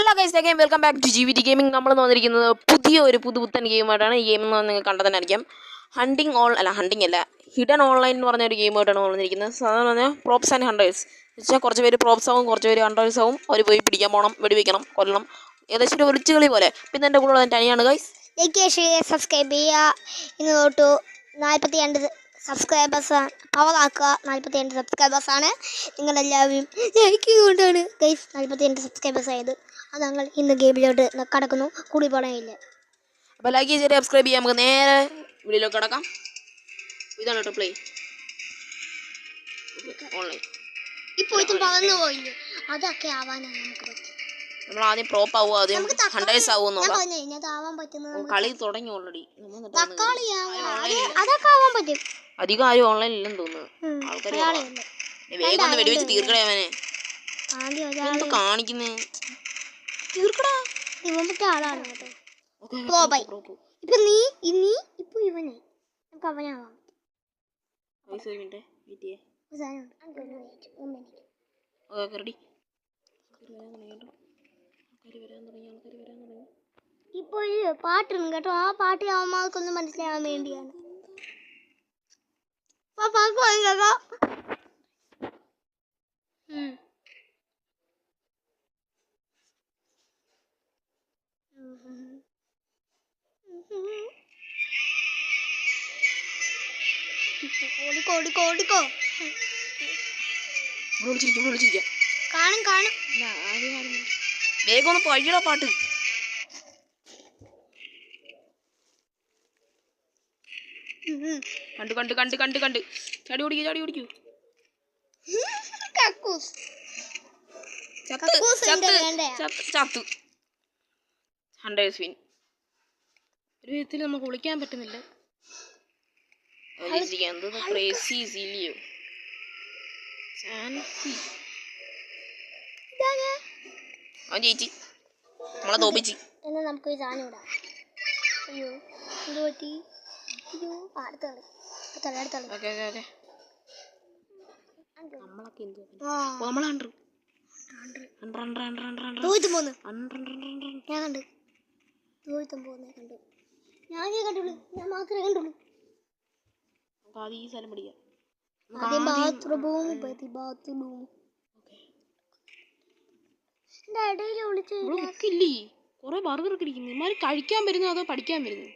Hello guys again welcome back to GVT gaming. നമ്മൾ വന്നിരിക്കുന്നത് പുതിയൊരു പുതുപുത്തൻ ഗെയിമായിട്ടാണ്. ഈ ഗെയിം എന്ന് നിങ്ങൾ കണ്ടതന്നായിരിക്കും. ഹണ്ടിങ് അല്ല ഹിഡൻ ഓൺലൈൻ എന്ന് പറഞ്ഞ ഒരു ഗെയിമായിട്ടാണ് വന്നിരിക്കുന്നത്. സാധാരണ പറഞ്ഞാൽ പ്രോപ്സ് ആൻഡ് ഹണ്ടേഴ്സ് വെച്ചാൽ കുറച്ച് പേര് പ്രോപ്സ് ആവും, കുറച്ച് പേര് ഹണ്ടേഴ്സ് ആവും. അവർ പോയി പിടിക്കാൻ പോകണം, വെടിവെക്കണം, കൊല്ലണം, ഏകദേശം ഒരു ഒളിച്ചുകളി പോലെ. പിന്നെ എൻ്റെ കൂടെ തനിയാണ് ഗൈസ്. സബ്സ്ക്രൈബ് ചെയ്യുക. ഇന്ന് തൊട്ട് 42 സബ്സ്ക്രൈബേഴ്സാണ് പവറാക്കുക. 42 സബ്സ്ക്രൈബേഴ്സാണ്. നിങ്ങളെല്ലാവരും കൊണ്ടാണ് ഗൈസ് 42 സബ്സ്ക്രൈബേഴ്സ് ആയത്. അത് ഞങ്ങൾ ഇന്ന് ഗെയിമിലോട്ട് കടക്കുന്നു. കൂടി പോകണമില്ല. അപ്പോൾ ലൈക്ക് ചെയ്ത് സബ്സ്ക്രൈബ് ചെയ്യാം. നമുക്ക് നേരെ വീഡിയോയിലേക്ക് കിടക്കാം. ഇതാണ് കേട്ടോ പ്ലേ ഓൺലൈൻ. ഇപ്പോൾ ഇതും പകർന്നു പോയില്ലേ, അതൊക്കെ ആവാനാണ് നമുക്ക് പറ്റും. നമ്മൾ ആദ്യം പ്രോപ്പ് ആവുക, ആദ്യം ഹണ്ടേഴ്സ് ആവുമെന്നുള്ള കളി തുടങ്ങി ഓൾറെഡി. അതൊക്കെ ആവാൻ പറ്റും. അധികം ആരും ഓൺലൈൻ ഇല്ലെന്ന് തോന്നുന്നു. ആൾക്കാർ വേഗം ഒന്ന് വെടിവെച്ച് തീർക്കടേ അവനെ. എന്ത് കാണിക്കുന്നേ, തീർക്കടാ. ആളാണ് കേട്ടോ. ഇപ്പൊ നീ ഇപ്പൊ ഇവനെ നമുക്ക് അവനാവാം. ഇപ്പൊ പാട്ടുണ്ട് കേട്ടോ. ആ പാട്ട് അവന്മാർക്കൊന്നും മനസ്സിലാവാൻ വേണ്ടിയാണ്. ഓടിക്കോ കാണും വേഗം ഒന്ന് പയ്യടാ പാട്ട്. കണ്ട് ചാടി ഓടിക്കൂ. ചത്തു. Hunters win. ഒരു വിധത്തിൽ നമുക്ക് വിളിക്കാൻ പറ്റുന്നില്ല. അവൻ ജയിച്ചു, നമ്മളെ തോപ്പിച്ച്. എന്നാ നമുക്ക് സാധനം ഇടാം. അയ്യോ എന്ത് പറ്റി? അടുത്ത ഞാൻ മാത്രമേ കണ്ടുള്ളൂ. കൊറേ ബർഗർ ഒക്കെ ഇരിക്കുന്നു. ഇമാര് കഴിക്കാൻ വരുന്നു അതോ പഠിക്കാൻ വരുന്നു?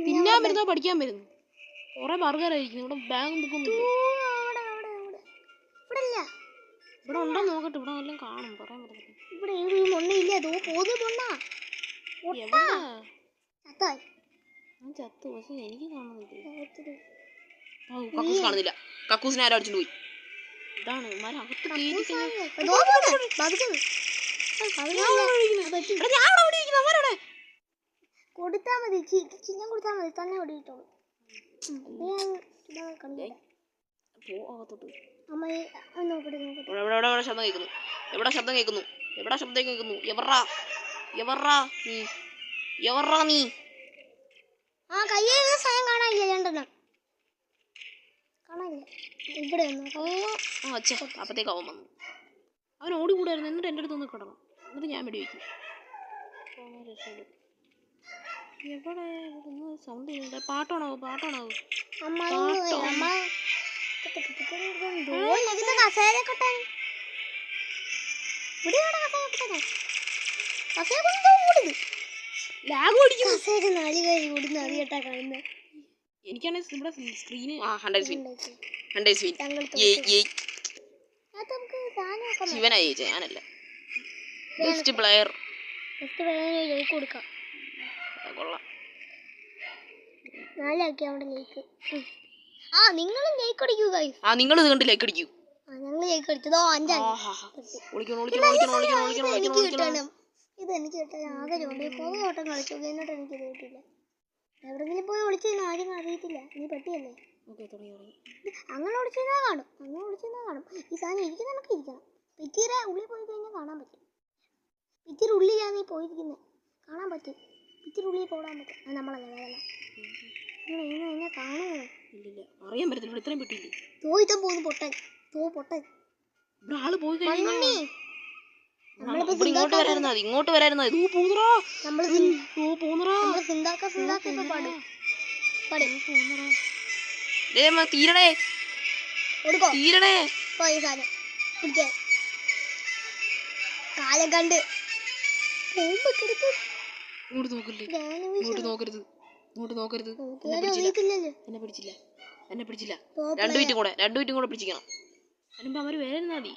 തിന്നാൻ വരുന്നോ പഠിക്കാൻ വരുന്നു? കൊറേ ബർഗർ ആയിരിക്കുന്നു. ഇവിടെ ബാഗ് ബുക്കൊന്നും ഇവിടെ ഉണ്ടോ നോക്കട്ടെ. ഇവിടെ എല്ലാം കാണും, പറയാൻ പറ്റില്ല. ഇവിടെ മൊണ്ണയില്ല. ചത്തു, പക്ഷെ എനിക്ക് കാണുന്നില്ല. കക്കൂസിനെ ആരും അടിച്ചിട്ട് പോയി. ഇതാണ് കൊടുത്താ മതി, ചിഹ്നം കൊടുത്താ മതി, തന്നെ ഓടിയിട്ടോളൂ. ശബ്ദം കേൾക്കുന്നു. എവർറാ നീ? ആ കയ്യിലുള്ള സാധനം കാണാനില്ല. രണ്ടെണ്ണം കാണാനില്ല. ഇവിടെ അപ്പത്തേക്ക് അവൻ വന്നു. അവൻ ഓടിക്കൂടായിരുന്നു. എന്നിട്ട് എൻ്റെ അടുത്ത് ഒന്ന് കിടന്നു. എന്നിട്ട് ഞാൻ വെടിവെക്കും. എവിടെ സൗണ്ട് ചെയ്യുന്നുണ്ട്? പാട്ടാണോ? എനിക്കാണെങ്കിൽ ഇവിടെ സ്ക്രീന് ഹണ്ടേഴ്സ് വിൻ. ശിവനായി ജയിച്ചേ, ഞാനല്ല. ബെസ്റ്റ് പ്ലെയർ കൊടുക്കാം. കൊള്ളാം. നിങ്ങളും ലൈക്ക് അടിക്കൂ ഗൈസ്. നിങ്ങൾ ഇത് കണ്ട് ലൈക്ക് അടിക്കൂ. ഞങ്ങൾ ലൈക്ക് അടിച്ചതോ 5. ഇത് എനിക്ക് കിട്ടാൻ ആകെ കുറേ ഓട്ടം കളിച്ചു. എന്നിട്ട് എനിക്കിത് കിട്ടില്ല. എവിടെങ്കിലും പോയി ഒളിച്ചു ആരും അറിയത്തില്ല. നീ പെട്ടിയല്ലേ? അങ്ങനെ ഒളിച്ചാൽ കാണും. ഈ സാധനം ഇരിക്കുന്ന നമുക്ക് ഇരിക്കണം. പെറ്റിയുടെ ഉള്ളിൽ പോയി കഴിഞ്ഞാൽ കാണാൻ പറ്റും. പെറ്റിയുടെ ഉള്ളിലാണ് നീ പോയിരിക്കുന്നത്, കാണാൻ പറ്റും. പെറ്റിയുടെ ഉള്ളിൽ പോകാൻ പറ്റും. അത് നമ്മളല്ലേ വേദന. എന്നെ കാണുമോ? ഇല്ല, അറിയാൻ പറ്റത്തില്ല. ഇത്രയും പെട്ടിയില്ലേ? പോയിട്ട് പോകുന്നു പൊട്ടൻ. ആള് പോയി കഴിഞ്ഞാൽ ഇവിടെ ഇങ്ങോട്ട് വരായിരുന്നാ മതി, ഇങ്ങോട്ട് വരായിരുന്നാ മതി. നമ്മള് തീരണേ തീരണേ. കാലം കണ്ട് ഇങ്ങോട്ട് നോക്കല്ലേ, ഇങ്ങോട്ട് നോക്കരുത്, ഇങ്ങോട്ട് നോക്കരുത്. എന്നെ പിടിച്ചില്ല, എന്നെ പിടിച്ചില്ല. 2 മിനിറ്റും കൂടെ പിടിച്ചിക്കണം. അതിനുമ്പോ അവര് വരായിരുന്നാ മതി.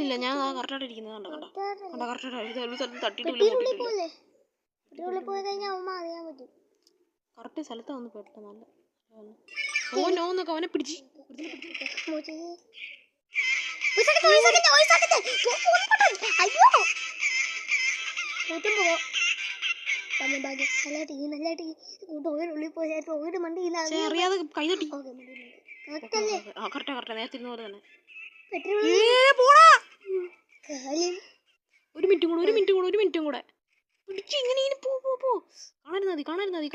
ഇല്ല ഞാൻ കറക്റ്റായിട്ട് ഇരിക്കുന്നത് കണ്ട കറക്റ്റായിട്ട് തട്ടിട്ടില്ല. കറക്റ്റ് സ്ഥലത്താ വന്ന് പെട്ട. നല്ല നോന്നൊക്കെ അവനെ പിടിച്ച് അറിയാതെ കൈ തട്ടി. കറക്റ്റാ നേരത്തെ ഇരുന്ന പോലെ തന്നെ. 1 മിനിറ്റും കൂടെ പിടിച്ച് ഇങ്ങനെ പോ.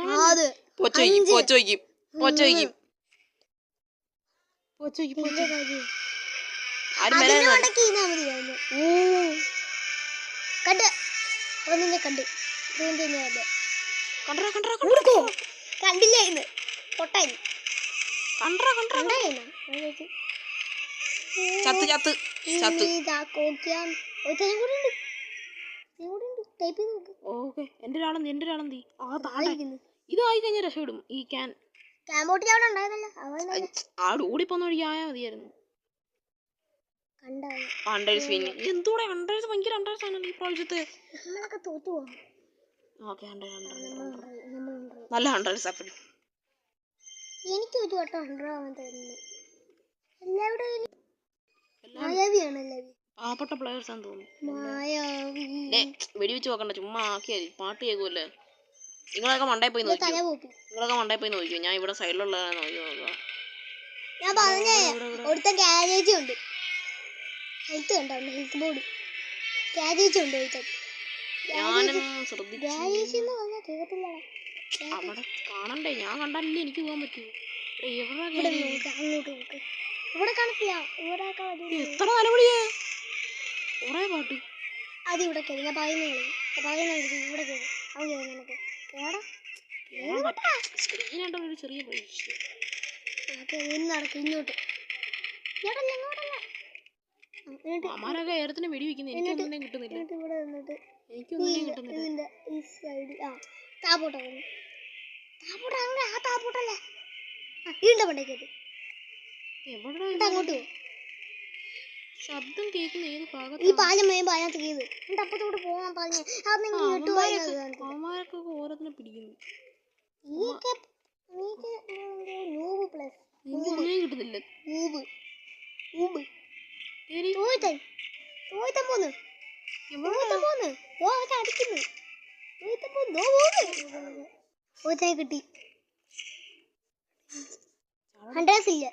കാണരുത്. പോച്ചോയ്ക്കും ആരും കണ്ടില്ല ഇന്ന് പൊട്ടായി ചത്ത് ഓക്കെ. എന്റെ ഒരാളെന്തി ഇതായി കഴിഞ്ഞാൽ രക്ഷപ്പെടും. ഈ ക്യാൻ ഓടിപ്പോന്ന വഴി ആയാ മതിയായിരുന്നു. എന്തോടെ അണ്ടേഴ്സ് ഭയങ്കര അണ്ടേഴ്സ് ആണല്ലോ ഈ പ്രാവശ്യത്തെ. നല്ല അണ്ടേഴ്സ് അപ്പടി. എനിക്ക് ഒരു വട്ടം 100 ആവാൻ തോന്നുന്നു. പാവപ്പെട്ട പ്ലേയേഴ്സ് ആണെന്ന് തോന്നുന്നു. വെടിവെച്ച് നോക്കണ്ട, ചുമ്മാ ആക്കിയാ മതി. പാട്ട് കേൾക്കുമല്ലേ. നിങ്ങളൊക്കെ മണ്ടേ പോയി നോക്കിയോ. ഞാൻ ഇവിടെ സൈഡിലുള്ളതാണ് നോക്കുക. ഞാൻ പറഞ്ഞേ ഒരുത്ത ഗാരേജ് ഉണ്ട്. ഹെൽത്ത് കണ്ടോ, ഹെൽത്ത് ബോർഡ് ഗാരേജ് ഉണ്ട്. ഞാനും ശ്രദ്ധിച്ചു. അവിടെ കാണണ്ടേ, ഞാൻ കണ്ടാലല്ലേ എനിക്ക് പോകാൻ പറ്റൂ. ഇവിടെ കാണില്ല. എത്ര നിലവിളിയാ, കൊറേ പാട്ട്. അത് ഇവിടെ കേറി. ഞാൻ പറയുന്നത് ഇവിടെ കേറി. അവൻ കേറി നിനക്ക് കേടാ. സ്ക്രീനായിട്ട് ഒരു ചെറിയ പരീക്ഷ. നടക്കും ഇങ്ങോട്ട്. അമാരൊക്കെ ഏരത്തിന് വെടി വെക്കുന്നത്. എനിക്കൊന്നും കിട്ടുന്നില്ല. അങ്ങോട്ട് ശബ്ദം കേൾക്കുന്ന ഏത് ഭാഗത്ത്? ഈ പാലം അതിനകത്ത് കേത് അപ്പത്തോട്ട് പോവാൻ പറഞ്ഞ അവന്മാരൊക്കെ ഓരോന്നിനെ പിടിക്കുന്നു. ഒന്നും കിട്ടുന്നില്ല. കിട്ടി. 100 ഇല്ല.